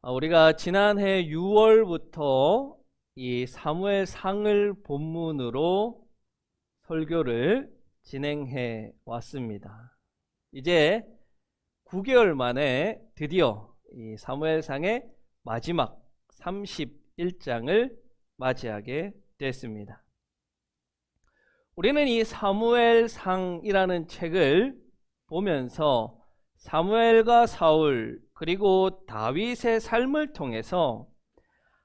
우리가 지난해 6월부터 이 사무엘상을 본문으로 설교를 진행해 왔습니다. 이제 9개월 만에 드디어 이 사무엘상의 마지막 31장을 맞이하게 됐습니다. 우리는 이 사무엘상이라는 책을 보면서 사무엘과 사울 그리고 다윗의 삶을 통해서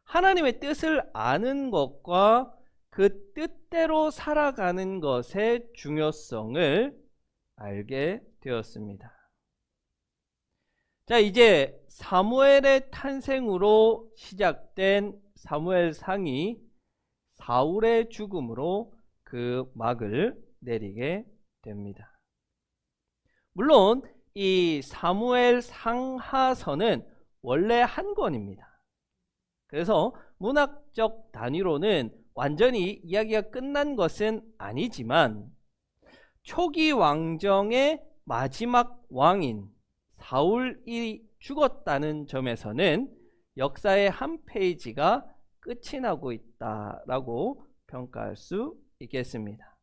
하나님의 뜻을 아는 것과 그 뜻대로 살아가는 것의 중요성을 알게 되었습니다. 자, 이제 사무엘의 탄생으로 시작된 사무엘상이 사울의 죽음으로 그 막을 내리게 됩니다. 물론 이 사무엘 상하서는 원래 한 권입니다. 그래서 문학적 단위로는 완전히 이야기가 끝난 것은 아니지만 초기 왕정의 마지막 왕인 사울이 죽었다는 점에서는 역사의 한 페이지가 끝이 나고 있다라고 평가할 수 있겠습니다.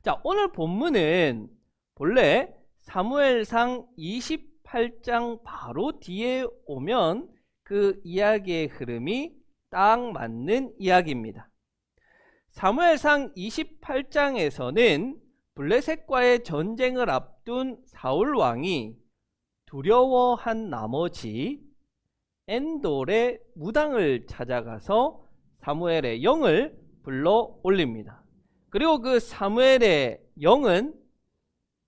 자, 오늘 본문은 본래 사무엘상 28장 바로 뒤에 오면 그 이야기의 흐름이 딱 맞는 이야기입니다. 사무엘상 28장에서는 블레셋과의 전쟁을 앞둔 사울 왕이 두려워한 나머지 엔돌의 무당을 찾아가서 사무엘의 영을 불러 올립니다. 그리고 그 사무엘의 영은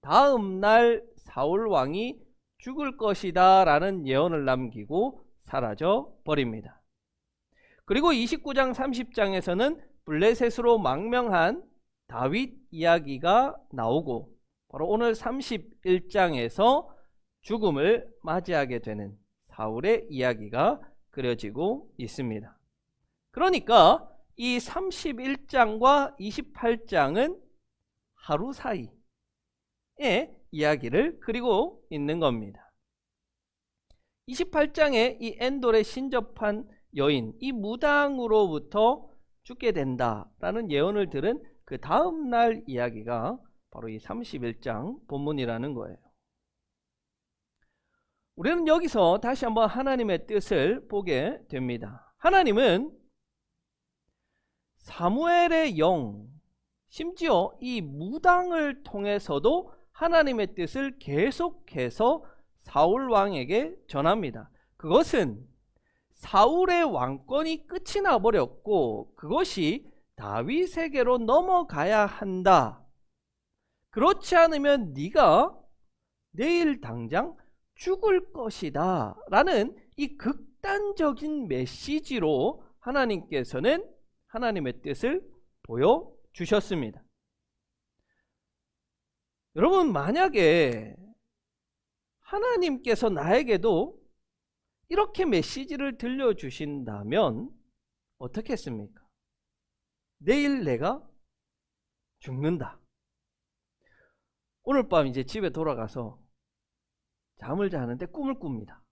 다음 날 사울 왕이 죽을 것이다 라는 예언을 남기고 사라져 버립니다. 그리고 29장 30장에서는 블레셋으로 망명한 다윗 이야기가 나오고 바로 오늘 31장에서 죽음을 맞이하게 되는 사울의 이야기가 그려지고 있습니다. 그러니까 이 31장과 28장은 하루 사이의 이야기를 그리고 있는 겁니다. 28장에 이 엔돌에 신접한 여인, 이 무당으로부터 죽게 된다라는 예언을 들은 그 다음 날 이야기가 바로 이 31장 본문이라는 거예요. 우리는 여기서 다시 한번 하나님의 뜻을 보게 됩니다. 하나님은 사무엘의 영, 심지어 이 무당을 통해서도 하나님의 뜻을 계속해서 사울 왕에게 전합니다. 그것은 사울의 왕권이 끝이 나버렸고 그것이 다윗에게로 넘어가야 한다. 그렇지 않으면 네가 내일 당장 죽을 것이다 라는 이 극단적인 메시지로 하나님께서는 하나님의 뜻을 보여주셨습니다. 여러분, 만약에 하나님께서 나에게도 이렇게 메시지를 들려주신다면 어떻게 했습니까? 내일 내가 죽는다. 오늘 밤 이제 집에 돌아가서 잠을 자는데 꿈을 꿉니다.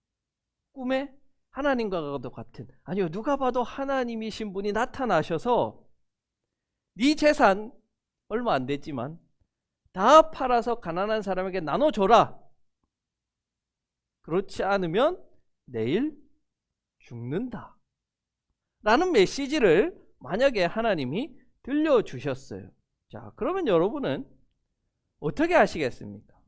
꿈에 하나님과도 같은, 아니요, 누가 봐도 하나님이신 분이 나타나셔서 네 재산 얼마 안 됐지만 다 팔아서 가난한 사람에게 나눠줘라. 그렇지 않으면 내일 죽는다 라는 메시지를 만약에 하나님이 들려주셨어요. 자, 그러면 여러분은 어떻게 하시겠습니까?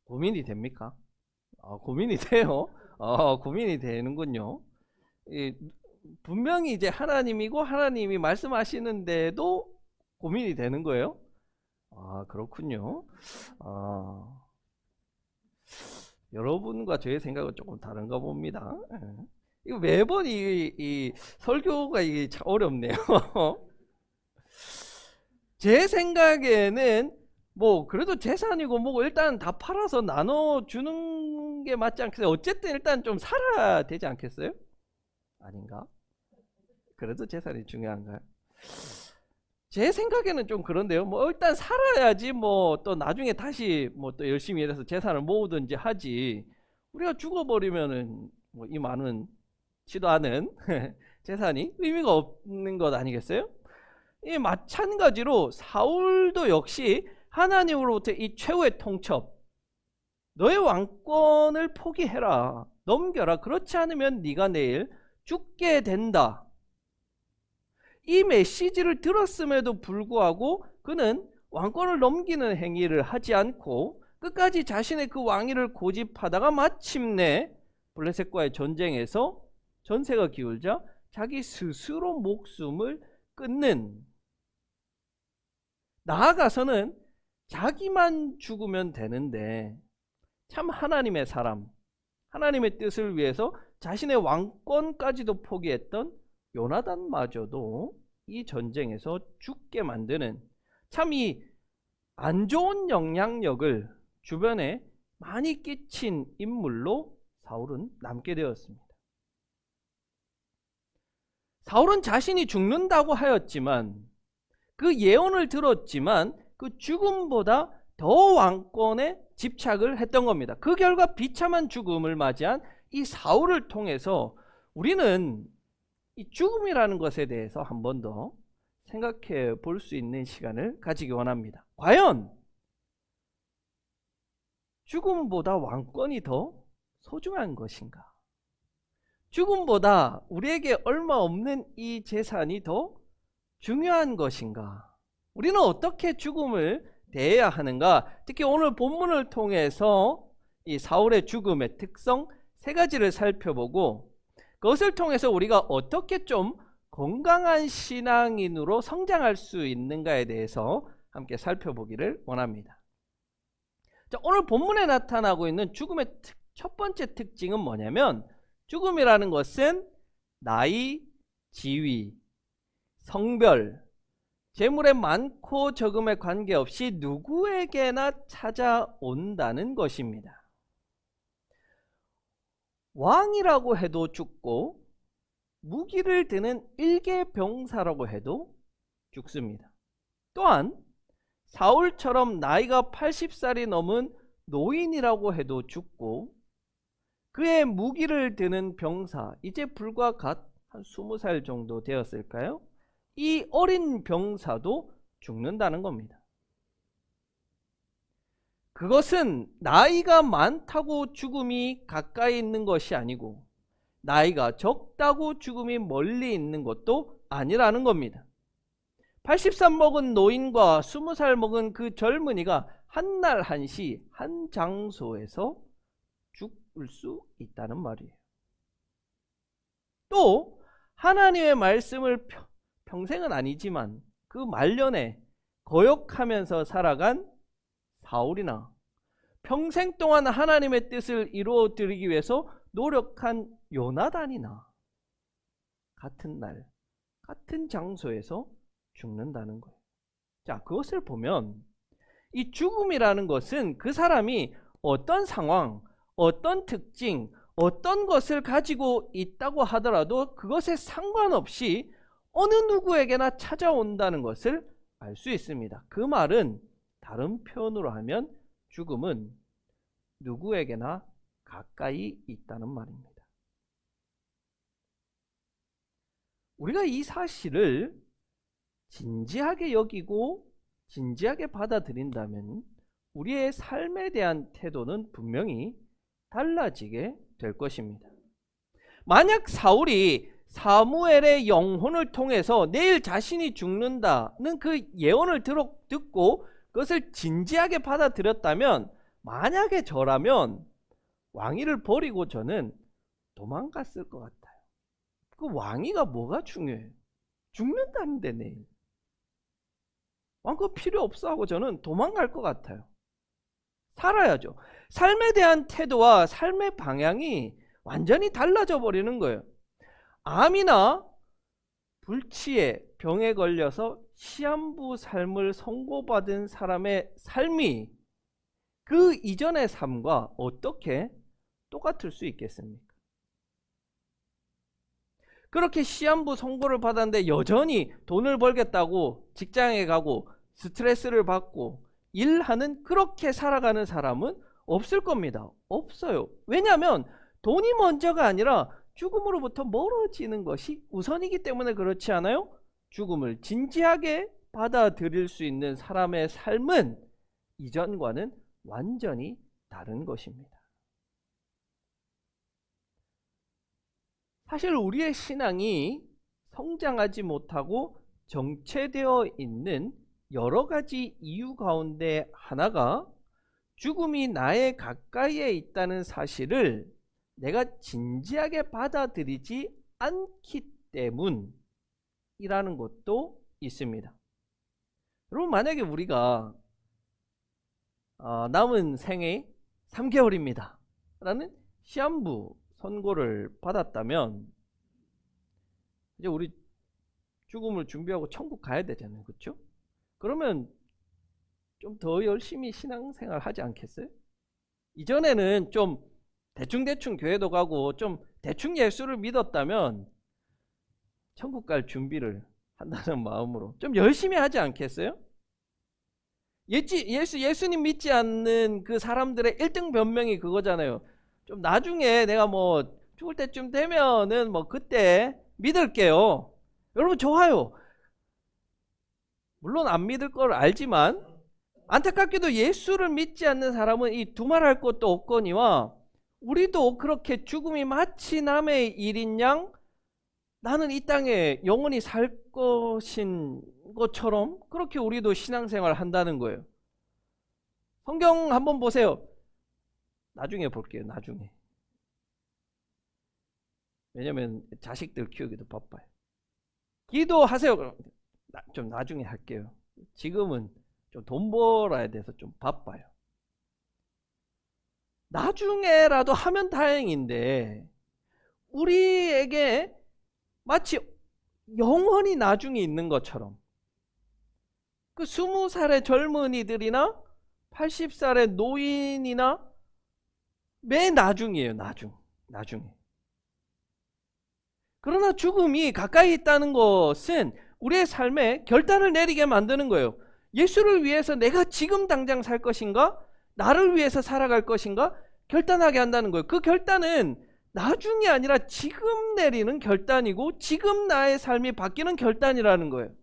고민이 됩니까? 고민이 돼요. 고민이 되는군요. 분명히 이제 하나님이고 하나님이 말씀하시는데도 고민이 되는 거예요. 그렇군요. 여러분과 저의 생각은 조금 다른가 봅니다. 이거 매번 이 설교가 이게 참 어렵네요. 제 생각에는 뭐 그래도 재산이고 뭐고 일단 다 팔아서 나눠주는 게 맞지 않겠어요? 어쨌든 일단 좀 살아야 되지 않겠어요? 아닌가? 그래도 재산이 중요한가요? 제 생각에는 좀 그런데요. 뭐 일단 살아야지 뭐 또 나중에 다시 뭐 또 열심히 일해서 재산을 모으든지 하지. 우리가 죽어버리면은 뭐 이 많은 지도 않은 재산이 의미가 없는 것 아니겠어요? 이 마찬가지로 사울도 역시 하나님으로부터 이 최후의 통첩, 너의 왕권을 포기해라, 넘겨라. 그렇지 않으면 네가 내일 죽게 된다. 이 메시지를 들었음에도 불구하고 그는 왕권을 넘기는 행위를 하지 않고 끝까지 자신의 그 왕위를 고집하다가 마침내 블레셋과의 전쟁에서 전세가 기울자 자기 스스로 목숨을 끊는, 나아가서는 자기만 죽으면 되는데 참 하나님의 사람, 하나님의 뜻을 위해서 자신의 왕권까지도 포기했던 요나단마저도 이 전쟁에서 죽게 만드는 참 이 안 좋은 영향력을 주변에 많이 끼친 인물로 사울은 남게 되었습니다. 사울은 자신이 죽는다고 하였지만, 그 예언을 들었지만 그 죽음보다 더 왕권에 집착을 했던 겁니다. 그 결과 비참한 죽음을 맞이한 이 사울을 통해서 우리는 이 죽음이라는 것에 대해서 한 번 더 생각해 볼 수 있는 시간을 가지기 원합니다. 과연 죽음보다 왕권이 더 소중한 것인가? 죽음보다 우리에게 얼마 없는 이 재산이 더 중요한 것인가? 우리는 어떻게 죽음을 대해야 하는가? 특히 오늘 본문을 통해서 이 사울의 죽음의 특성 3가지를 살펴보고, 그것을 통해서 우리가 어떻게 좀 건강한 신앙인으로 성장할 수 있는가에 대해서 함께 살펴보기를 원합니다. 자, 오늘 본문에 나타나고 있는 죽음의 첫 번째 특징은 뭐냐면, 죽음이라는 것은 나이, 지위, 성별, 재물의 많고 적음에 관계없이 누구에게나 찾아온다는 것입니다. 왕이라고 해도 죽고 무기를 드는 일개병사라고 해도 죽습니다. 또한 사울처럼 나이가 80살이 넘은 노인이라고 해도 죽고, 그의 무기를 드는 병사, 이제 불과 갓 한 20살 정도 되었을까요? 이 어린 병사도 죽는다는 겁니다. 그것은 나이가 많다고 죽음이 가까이 있는 것이 아니고 나이가 적다고 죽음이 멀리 있는 것도 아니라는 겁니다. 80살 먹은 노인과 20살 먹은 그 젊은이가 한날 한시 한 장소에서 죽을 수 있다는 말이에요. 또 하나님의 말씀을 평생은 아니지만 그 말년에 거역하면서 살아간 사울이나 평생 동안 하나님의 뜻을 이루어드리기 위해서 노력한 요나단이나 같은 날 같은 장소에서 죽는다는 거예요. 자, 그것을 보면 이 죽음이라는 것은 그 사람이 어떤 상황, 어떤 특징, 어떤 것을 가지고 있다고 하더라도 그것에 상관없이 어느 누구에게나 찾아온다는 것을 알 수 있습니다. 그 말은 다른 표현으로 하면 죽음은 누구에게나 가까이 있다는 말입니다. 우리가 이 사실을 진지하게 여기고 진지하게 받아들인다면 우리의 삶에 대한 태도는 분명히 달라지게 될 것입니다. 만약 사울이 사무엘의 영혼을 통해서 내일 자신이 죽는다는 그 예언을 듣고 그것을 진지하게 받아들였다면, 만약에 저라면 왕위를 버리고 저는 도망갔을 것 같아요. 그 왕위가 뭐가 중요해요? 죽는다는데 내일. 왕권 필요 없어 하고 저는 도망갈 것 같아요. 살아야죠. 삶에 대한 태도와 삶의 방향이 완전히 달라져 버리는 거예요. 암이나 불치에 병에 걸려서 시한부 삶을 선고받은 사람의 삶이 그 이전의 삶과 어떻게 똑같을 수 있겠습니까? 그렇게 시한부 선고를 받았는데 여전히 돈을 벌겠다고 직장에 가고 스트레스를 받고 일하는, 그렇게 살아가는 사람은 없을 겁니다. 없어요. 왜냐하면 돈이 먼저가 아니라 죽음으로부터 멀어지는 것이 우선이기 때문에. 그렇지 않아요? 죽음을 진지하게 받아들일 수 있는 사람의 삶은 이전과는 완전히 다른 것입니다. 사실 우리의 신앙이 성장하지 못하고 정체되어 있는 여러 가지 이유 가운데 하나가 죽음이 나의 가까이에 있다는 사실을 내가 진지하게 받아들이지 않기 때문이라는 것도 있습니다. 여러분, 만약에 우리가 남은 생애 3개월입니다 라는 시한부 선고를 받았다면 이제 우리 죽음을 준비하고 천국 가야 되잖아요. 그렇죠? 그러면 좀 더 열심히 신앙생활 하지 않겠어요? 이전에는 좀 대충대충 교회도 가고 좀 대충 예수를 믿었다면 천국 갈 준비를 한다는 마음으로 좀 열심히 하지 않겠어요? 예수님 믿지 않는 그 사람들의 1등 변명이 그거잖아요. 좀 나중에 내가 뭐 죽을 때쯤 되면은 뭐 그때 믿을게요. 여러분, 좋아요. 물론 안 믿을 걸 알지만 안타깝게도 예수를 믿지 않는 사람은 이 두말할 것도 없거니와 우리도 그렇게 죽음이 마치 남의 일인 양 나는 이 땅에 영원히 살 것인 것처럼 그렇게 우리도 신앙생활 한다는 거예요. 성경 한번 보세요. 나중에 볼게요. 나중에. 왜냐면 자식들 키우기도 바빠요. 기도하세요. 좀 나중에 할게요. 지금은 좀 돈 벌어야 돼서 좀 바빠요. 나중에라도 하면 다행인데 우리에게 마치 영원히 나중에 있는 것처럼 그 20살의 젊은이들이나 80살의 노인이나 매 나중이에요. 나중에. 그러나 죽음이 가까이 있다는 것은 우리의 삶에 결단을 내리게 만드는 거예요. 예수를 위해서 내가 지금 당장 살 것인가? 나를 위해서 살아갈 것인가? 결단하게 한다는 거예요. 그 결단은 나중이 아니라 지금 내리는 결단이고 지금 나의 삶이 바뀌는 결단이라는 거예요.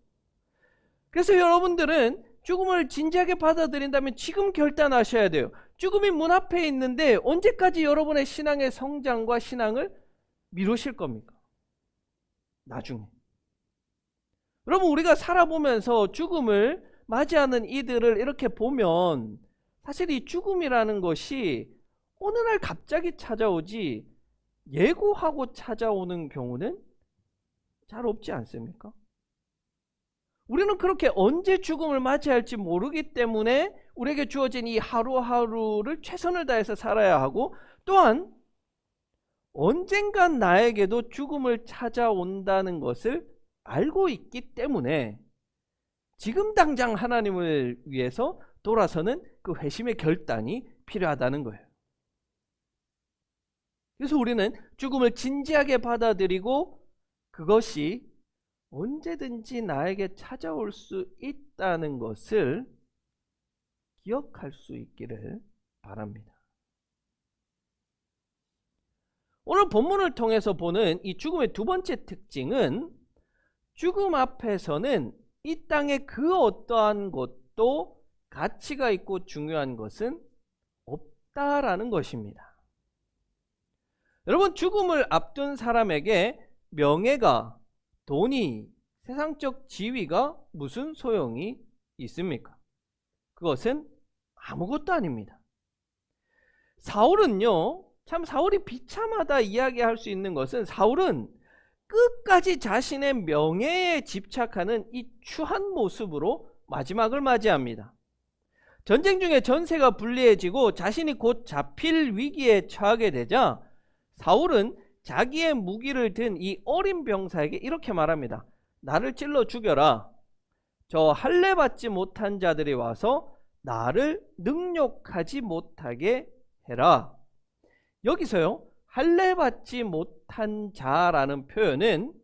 그래서 여러분들은 죽음을 진지하게 받아들인다면 지금 결단하셔야 돼요. 죽음이 문 앞에 있는데 언제까지 여러분의 신앙의 성장과 신앙을 미루실 겁니까? 나중에. 여러분, 우리가 살아보면서 죽음을 맞이하는 이들을 이렇게 보면 사실 이 죽음이라는 것이 어느 날 갑자기 찾아오지 예고하고 찾아오는 경우는 잘 없지 않습니까? 우리는 그렇게 언제 죽음을 맞이할지 모르기 때문에 우리에게 주어진 이 하루하루를 최선을 다해서 살아야 하고, 또한 언젠간 나에게도 죽음을 찾아온다는 것을 알고 있기 때문에 지금 당장 하나님을 위해서 돌아서는 그 회심의 결단이 필요하다는 거예요. 그래서 우리는 죽음을 진지하게 받아들이고 그것이 언제든지 나에게 찾아올 수 있다는 것을 기억할 수 있기를 바랍니다. 오늘 본문을 통해서 보는 이 죽음의 두 번째 특징은 죽음 앞에서는 이 땅의 그 어떠한 것도 가치가 있고 중요한 것은 없다라는 것입니다. 여러분, 죽음을 앞둔 사람에게 명예가, 돈이, 세상적 지위가 무슨 소용이 있습니까? 그것은 아무것도 아닙니다. 사울은요, 참 사울이 비참하다 이야기할 수 있는 것은 사울은 끝까지 자신의 명예에 집착하는 이 추한 모습으로 마지막을 맞이합니다. 전쟁 중에 전세가 불리해지고 자신이 곧 잡힐 위기에 처하게 되자 사울은 자기의 무기를 든 이 어린 병사에게 이렇게 말합니다. 나를 찔러 죽여라. 저 할례 받지 못한 자들이 와서 나를 능욕하지 못하게 해라. 여기서요, 할례받지 못한 자라는 표현은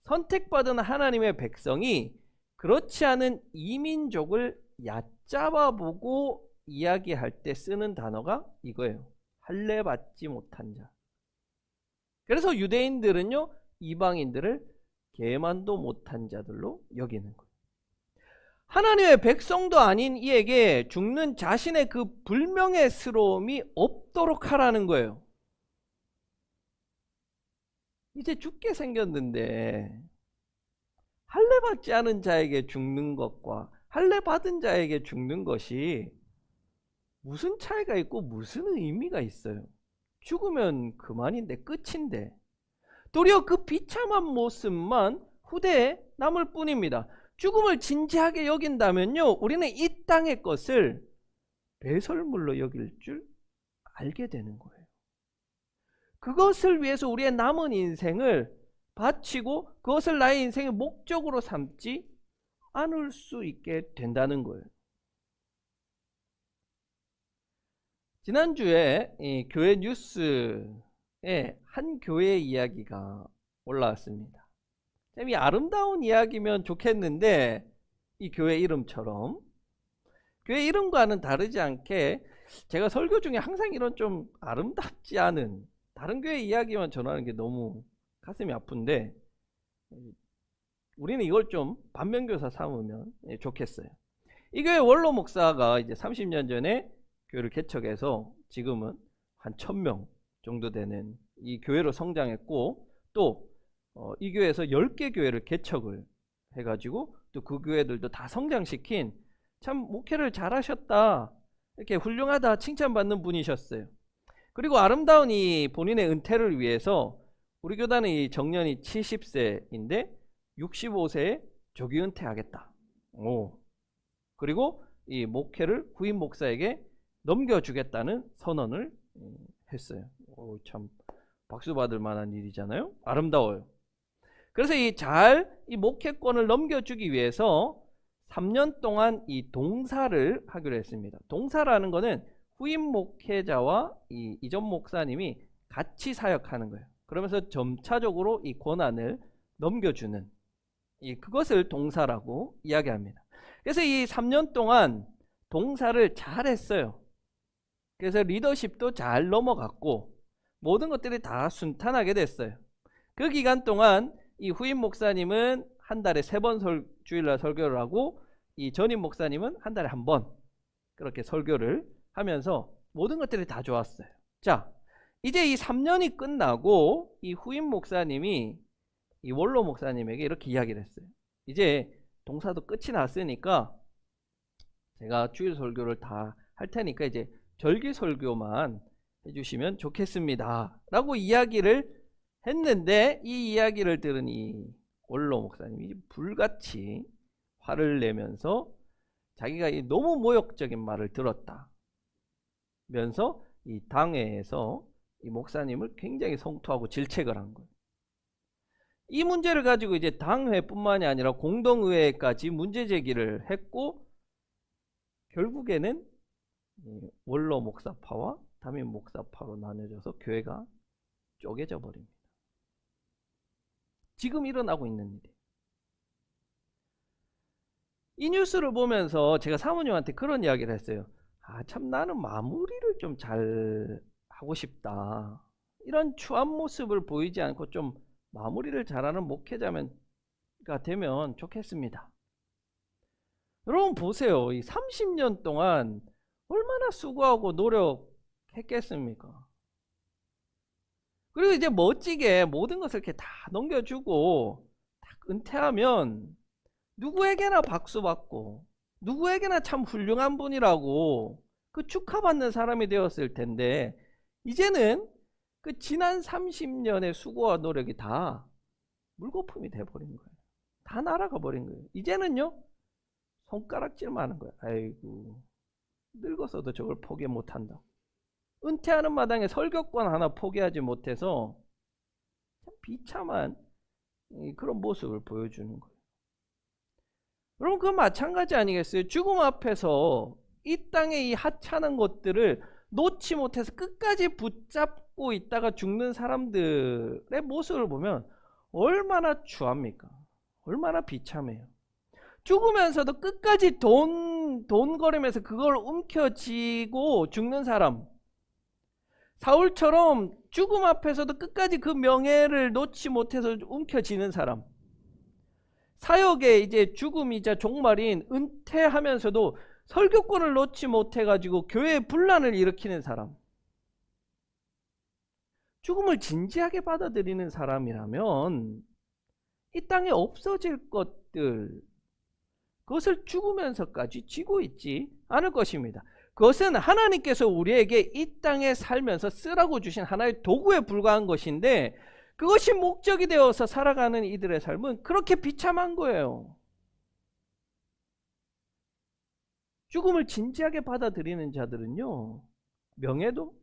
선택받은 하나님의 백성이 그렇지 않은 이민족을 얕잡아 보고 이야기할 때 쓰는 단어가 이거예요. 할례받지 못한 자. 그래서 유대인들은요, 이방인들을 개만도 못한 자들로 여기는 거예요. 하나님의 백성도 아닌 이에게 죽는 자신의 그 불명예스러움이 없도록 하라는 거예요. 이제 죽게 생겼는데 할례받지 않은 자에게 죽는 것과 할례받은 자에게 죽는 것이 무슨 차이가 있고 무슨 의미가 있어요? 죽으면 그만인데, 끝인데, 도리어 그 비참한 모습만 후대에 남을 뿐입니다. 죽음을 진지하게 여긴다면요, 우리는 이 땅의 것을 배설물로 여길 줄 알게 되는 거예요. 그것을 위해서 우리의 남은 인생을 바치고 그것을 나의 인생의 목적으로 삼지 않을 수 있게 된다는 거예요. 지난주에 이 교회 뉴스에 한 교회 이야기가 올라왔습니다. 이 아름다운 이야기면 좋겠는데, 이 교회 이름처럼 교회 이름과는 다르지 않게 제가 설교 중에 항상 이런 좀 아름답지 않은 다른 교회 이야기만 전하는 게 너무 가슴이 아픈데, 우리는 이걸 좀 반면교사 삼으면 좋겠어요. 이 교회 원로 목사가 이제 30년 전에 교회를 개척해서 지금은 한 1000명 정도 되는 이 교회로 성장했고, 또 이 교회에서 10개 교회를 개척을 해가지고 또 그 교회들도 다 성장시킨, 참 목회를 잘하셨다, 이렇게 훌륭하다 칭찬받는 분이셨어요. 그리고 아름다운 이 본인의 은퇴를 위해서 우리 교단은 이 정년이 70세인데 65세에 조기 은퇴하겠다. 그리고 이 목회를 후임 목사에게 넘겨주겠다는 선언을 했어요. 참 박수 받을 만한 일이잖아요. 아름다워요. 그래서 이 목회권을 넘겨주기 위해서 3년 동안 이 동사를 하기로 했습니다. 동사라는 거는 후임 목회자와 이전 목사님이 같이 사역하는 거예요. 그러면서 점차적으로 이 권한을 넘겨주는, 그것을 동사라고 이야기합니다. 그래서 이 3년 동안 동사를 잘 했어요. 그래서 리더십도 잘 넘어갔고 모든 것들이 다 순탄하게 됐어요. 그 기간 동안 이 후임 목사님은 한 달에 3번 주일날 설교를 하고, 이 전임 목사님은 한 달에 1번 그렇게 설교를 하면서 모든 것들이 다 좋았어요. 자, 이제 이 3년이 끝나고 이 후임 목사님이 이 원로 목사님에게 이렇게 이야기를 했어요. 이제 동사도 끝이 났으니까 제가 주일 설교를 다 할 테니까 이제 절기 설교만 해주시면 좋겠습니다 라고 이야기를 했는데, 이 이야기를 들은 이 원로 목사님이 불같이 화를 내면서 자기가 너무 모욕적인 말을 들었다 면서 이 당회에서 이 목사님을 굉장히 성토하고 질책을 한 거예요. 이 문제를 가지고 이제 당회뿐만이 아니라 공동의회까지 문제 제기를 했고, 결국에는 원로 목사파와 담임 목사파로 나눠져서 교회가 쪼개져 버립니다. 지금 일어나고 있는 일이에요. 이 뉴스를 보면서 제가 사모님한테 그런 이야기를 했어요. 참 나는 마무리를 좀 잘 하고 싶다. 이런 추한 모습을 보이지 않고 좀 마무리를 잘하는 목회자가 되면 좋겠습니다. 여러분 보세요. 이 30년 동안 얼마나 수고하고 노력했겠습니까? 그리고 이제 멋지게 모든 것을 이렇게 다 넘겨주고 딱 은퇴하면 누구에게나 박수 받고 누구에게나 참 훌륭한 분이라고 그 축하받는 사람이 되었을 텐데, 이제는 그 지난 30년의 수고와 노력이 다 물거품이 돼버린 거예요. 다 날아가 버린 거예요. 이제는요, 손가락질만 하는 거예요. 아이고, 늙어서도 저걸 포기 못한다. 은퇴하는 마당에 설교권 하나 포기하지 못해서 참 비참한 그런 모습을 보여주는 거예요. 여러분, 그건 마찬가지 아니겠어요? 죽음 앞에서 이 땅의 이 하찮은 것들을 놓지 못해서 끝까지 갖고 있다가 죽는 사람들의 모습을 보면 얼마나 추합니까? 얼마나 비참해요. 죽으면서도 끝까지 돈 거리면서 그걸 움켜쥐고 죽는 사람. 사울처럼 죽음 앞에서도 끝까지 그 명예를 놓지 못해서 움켜쥐는 사람. 사역의 이제 죽음이자 종말인 은퇴하면서도 설교권을 놓지 못해가지고 교회에 분란을 일으키는 사람. 죽음을 진지하게 받아들이는 사람이라면 이 땅에 없어질 것들, 그것을 죽으면서까지 쥐고 있지 않을 것입니다. 그것은 하나님께서 우리에게 이 땅에 살면서 쓰라고 주신 하나의 도구에 불과한 것인데, 그것이 목적이 되어서 살아가는 이들의 삶은 그렇게 비참한 거예요. 죽음을 진지하게 받아들이는 자들은요, 명예도,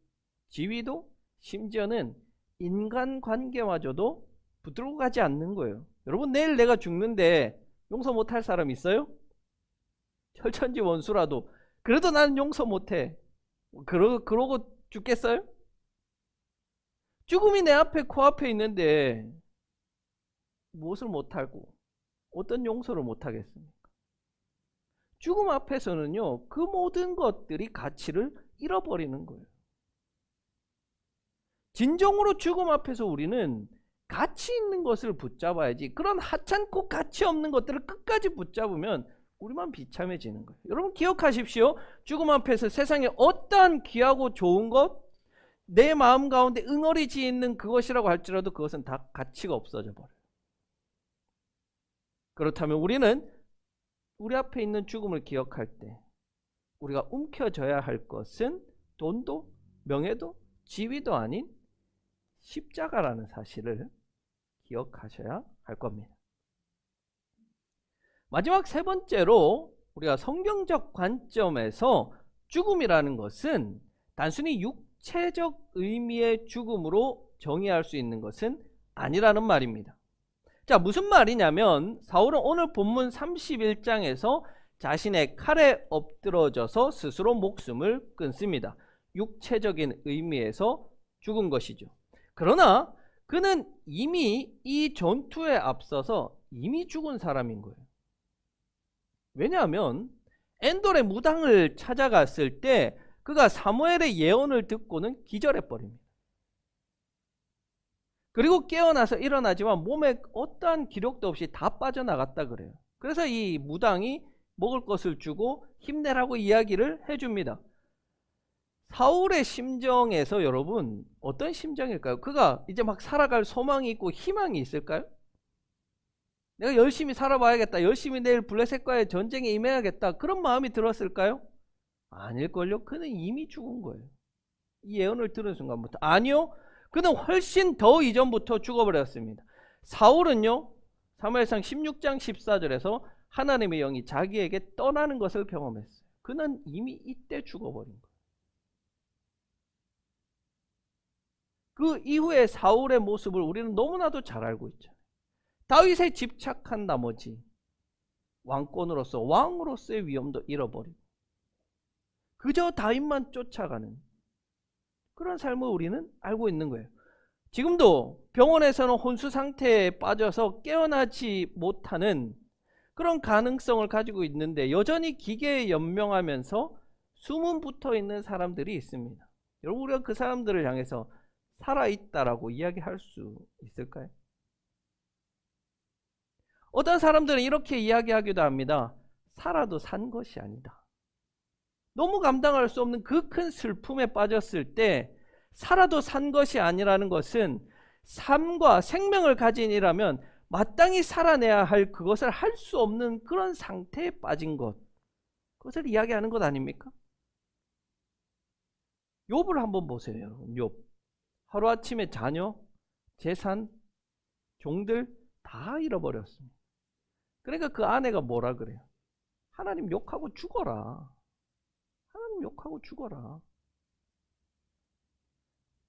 지위도, 심지어는 인간관계마저도 붙들고 가지 않는 거예요. 여러분, 내일 내가 죽는데 용서 못할 사람 있어요? 철천지 원수라도 그래도 나는 용서 못해. 그러고 죽겠어요? 죽음이 내 앞에 코앞에 있는데 무엇을 못하고 어떤 용서를 못하겠습니까? 죽음 앞에서는요, 그 모든 것들이 가치를 잃어버리는 거예요. 진정으로 죽음 앞에서 우리는 가치 있는 것을 붙잡아야지, 그런 하찮고 가치 없는 것들을 끝까지 붙잡으면 우리만 비참해지는 거예요. 여러분 기억하십시오. 죽음 앞에서 세상에 어떠한 귀하고 좋은 것, 내 마음 가운데 응어리지 있는 그것이라고 할지라도 그것은 다 가치가 없어져 버려요. 그렇다면 우리는 우리 앞에 있는 죽음을 기억할 때 우리가 움켜져야 할 것은 돈도 명예도 지위도 아닌 십자가라는 사실을 기억하셔야 할 겁니다. 마지막 세 번째로, 우리가 성경적 관점에서 죽음이라는 것은 단순히 육체적 의미의 죽음으로 정의할 수 있는 것은 아니라는 말입니다. 자, 무슨 말이냐면, 사울은 오늘 본문 31장에서 자신의 칼에 엎드러져서 스스로 목숨을 끊습니다. 육체적인 의미에서 죽은 것이죠. 그러나 그는 이미 이 전투에 앞서서 이미 죽은 사람인 거예요. 왜냐하면 엔돌의 무당을 찾아갔을 때 그가 사무엘의 예언을 듣고는 기절해 버립니다. 그리고 깨어나서 일어나지만 몸에 어떠한 기력도 없이 다 빠져나갔다 그래요. 그래서 이 무당이 먹을 것을 주고 힘내라고 이야기를 해줍니다. 사울의 심정에서 여러분 어떤 심정일까요? 그가 이제 막 살아갈 소망이 있고 희망이 있을까요? 내가 열심히 살아봐야겠다, 열심히 내일 블레셋과의 전쟁에 임해야겠다, 그런 마음이 들었을까요? 아닐걸요. 그는 이미 죽은 거예요. 이 예언을 들은 순간부터. 아니요, 그는 훨씬 더 이전부터 죽어버렸습니다. 사울은요, 사무엘상 16장 14절에서 하나님의 영이 자기에게 떠나는 것을 경험했어요. 그는 이미 이때 죽어버린 거예요. 그 이후의 사울의 모습을 우리는 너무나도 잘 알고 있잖아요. 다윗에 집착한 나머지 왕권으로서, 왕으로서의 위엄도 잃어버리고 그저 다윗만 쫓아가는 그런 삶을 우리는 알고 있는 거예요. 지금도 병원에서는 혼수 상태에 빠져서 깨어나지 못하는 그런 가능성을 가지고 있는데, 여전히 기계에 연명하면서 숨은 붙어 있는 사람들이 있습니다. 여러분, 우리가 그 사람들을 향해서 살아있다라고 이야기할 수 있을까요? 어떤 사람들은 이렇게 이야기하기도 합니다. 살아도 산 것이 아니다. 너무 감당할 수 없는 그 큰 슬픔에 빠졌을 때 살아도 산 것이 아니라는 것은 삶과 생명을 가진 이라면 마땅히 살아내야 할 그것을 할 수 없는 그런 상태에 빠진 것, 그것을 이야기하는 것 아닙니까? 욥을 한번 보세요, 여러분. 욥 하루아침에 자녀, 재산, 종들 다 잃어버렸습니다. 그러니까 그 아내가 뭐라 그래요? 하나님 욕하고 죽어라. 하나님 욕하고 죽어라.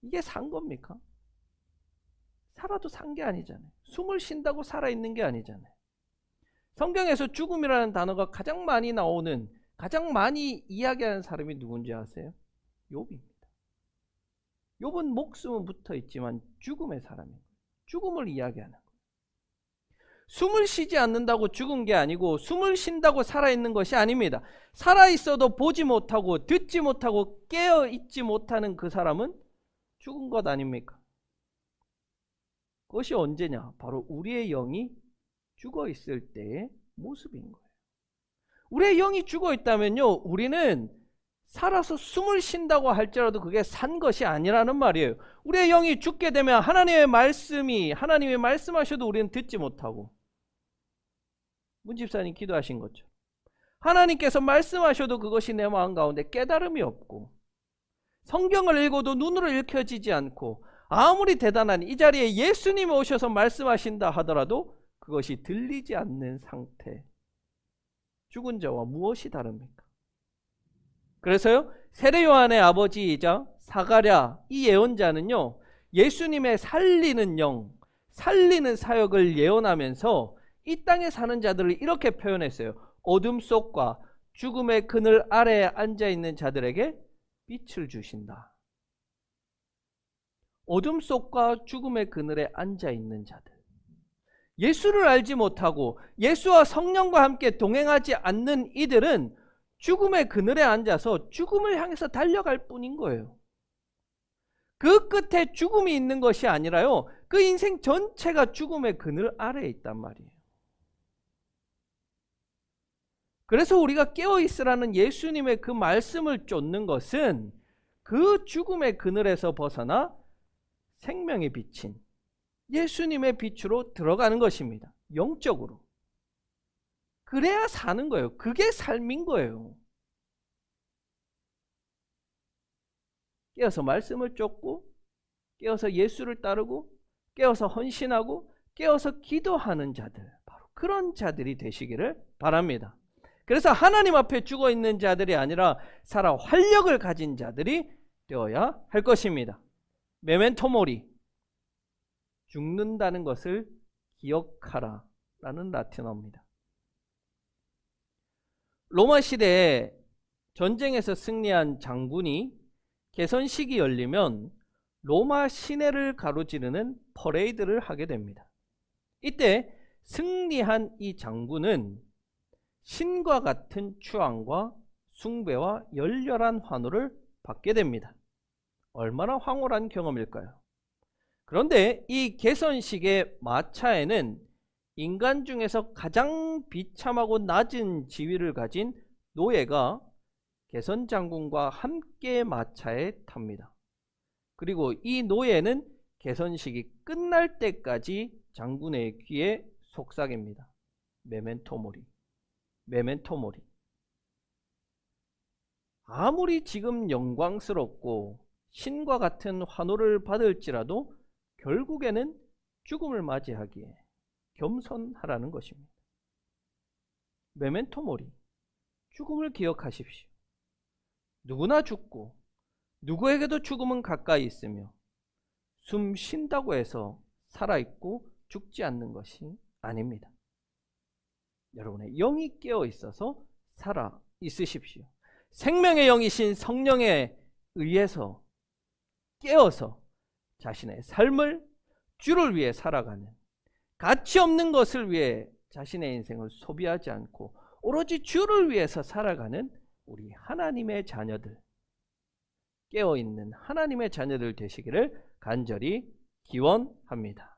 이게 산 겁니까? 살아도 산 게 아니잖아요. 숨을 쉰다고 살아있는 게 아니잖아요. 성경에서 죽음이라는 단어가 가장 많이 나오는, 가장 많이 이야기하는 사람이 누군지 아세요? 욥입니다. 욥은 목숨은 붙어 있지만 죽음의 사람이에요. 죽음을 이야기하는 거예요. 숨을 쉬지 않는다고 죽은 게 아니고 숨을 쉰다고 살아있는 것이 아닙니다. 살아있어도 보지 못하고 듣지 못하고 깨어있지 못하는 그 사람은 죽은 것 아닙니까? 그것이 언제냐? 바로 우리의 영이 죽어있을 때의 모습인 거예요. 우리의 영이 죽어있다면요, 우리는 살아서 숨을 쉰다고 할지라도 그게 산 것이 아니라는 말이에요. 우리의 영이 죽게 되면 하나님의 말씀하셔도 우리는 듣지 못하고, 문 집사님 기도하신 것처럼 하나님께서 말씀하셔도 그것이 내 마음 가운데 깨달음이 없고, 성경을 읽어도 눈으로 읽혀지지 않고, 아무리 대단한 이 자리에 예수님이 오셔서 말씀하신다 하더라도 그것이 들리지 않는 상태, 죽은 자와 무엇이 다릅니까? 그래서요, 세례 요한의 아버지이자 사가랴 이 예언자는요, 예수님의 살리는 영, 살리는 사역을 예언하면서 이 땅에 사는 자들을 이렇게 표현했어요. 어둠 속과 죽음의 그늘 아래에 앉아있는 자들에게 빛을 주신다. 어둠 속과 죽음의 그늘에 앉아있는 자들, 예수를 알지 못하고 예수와 성령과 함께 동행하지 않는 이들은 죽음의 그늘에 앉아서 죽음을 향해서 달려갈 뿐인 거예요. 그 끝에 죽음이 있는 것이 아니라요, 그 인생 전체가 죽음의 그늘 아래에 있단 말이에요. 그래서 우리가 깨어있으라는 예수님의 그 말씀을 쫓는 것은 그 죽음의 그늘에서 벗어나 생명의 빛인 예수님의 빛으로 들어가는 것입니다. 영적으로. 그래야 사는 거예요. 그게 삶인 거예요. 깨어서 말씀을 쫓고, 깨어서 예수를 따르고, 깨어서 헌신하고, 깨어서 기도하는 자들, 바로 그런 자들이 되시기를 바랍니다. 그래서 하나님 앞에 죽어있는 자들이 아니라 살아 활력을 가진 자들이 되어야 할 것입니다. 메멘토 모리, 죽는다는 것을 기억하라 라는 라틴어입니다. 로마 시대에 전쟁에서 승리한 장군이 개선식이 열리면 로마 시내를 가로지르는 퍼레이드를 하게 됩니다. 이때 승리한 이 장군은 신과 같은 추앙과 숭배와 열렬한 환호를 받게 됩니다. 얼마나 황홀한 경험일까요? 그런데 이 개선식의 마차에는 인간 중에서 가장 비참하고 낮은 지위를 가진 노예가 개선 장군과 함께 마차에 탑니다. 그리고 이 노예는 개선식이 끝날 때까지 장군의 귀에 속삭입니다. 메멘토 모리, 메멘토 모리. 아무리 지금 영광스럽고 신과 같은 환호를 받을지라도 결국에는 죽음을 맞이하기에 겸손하라는 것입니다. 메멘토 모리, 죽음을 기억하십시오. 누구나 죽고 누구에게도 죽음은 가까이 있으며 숨 쉰다고 해서 살아있고 죽지 않는 것이 아닙니다. 여러분의 영이 깨어 있어서 살아 있으십시오. 생명의 영이신 성령에 의해서 깨어서 자신의 삶을 주를 위해 살아가는, 가치 없는 것을 위해 자신의 인생을 소비하지 않고 오로지 주를 위해서 살아가는 우리 하나님의 자녀들, 깨어있는 하나님의 자녀들 되시기를 간절히 기원합니다.